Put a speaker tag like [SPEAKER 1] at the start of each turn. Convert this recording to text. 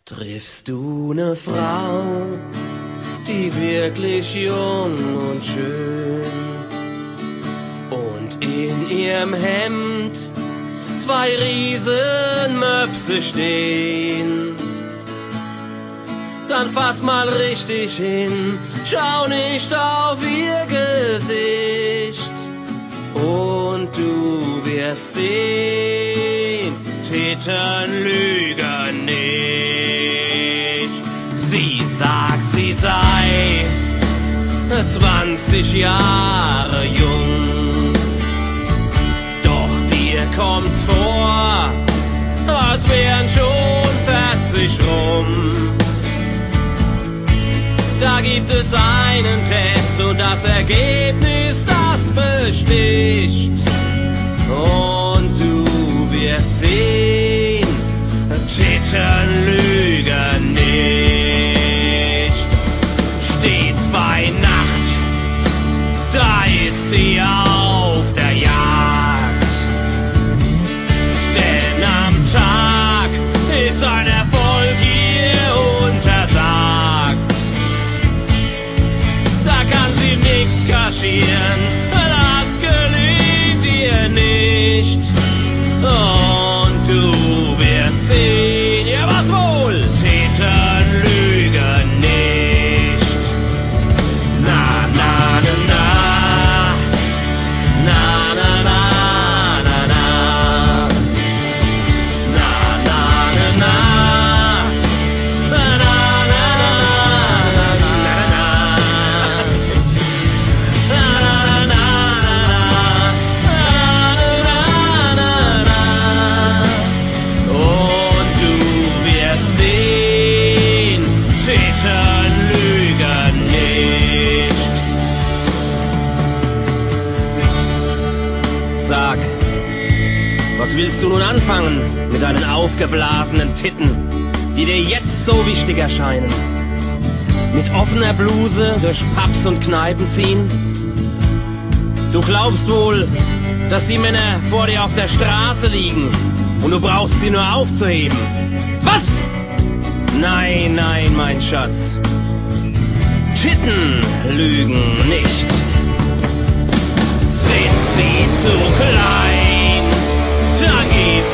[SPEAKER 1] Triffst du ne Frau, die wirklich jung und schön und in ihrem Hemd 2 Riesenmöpse stehen, dann fass mal richtig hin, schau nicht auf ihr Gesicht und du wirst sehen, Titten lügen nicht. Sie sagt, sie sei 20 Jahre jung, doch dir kommt's vor, als wären schon 40 rum. Da gibt es einen Test und das Ergebnis, das besticht. Und du wirst sehen, Titten lügen nicht. Stets bei Nacht, da ist sie auf der Jagd. Denn am Tag ist ein Erfolg ihr untersagt. Da kann sie nix kaschieren, das gelingt ihr nicht. Und du wirst sehen, ja was wohl, Titten lügen nicht. Na, na, na, na, na, na, na, na, na, na, na, na, na, na, Sag, was willst du nun anfangen mit deinen aufgeblasenen Titten, die dir jetzt so wichtig erscheinen? Mit offener Bluse durch Pubs und Kneipen ziehen? Du glaubst wohl, dass die Männer vor dir auf der Straße liegen und du brauchst sie nur aufzuheben. Was? Nein, nein, mein Schatz. Titten lügen nicht. Sind sie zu klein, dann geht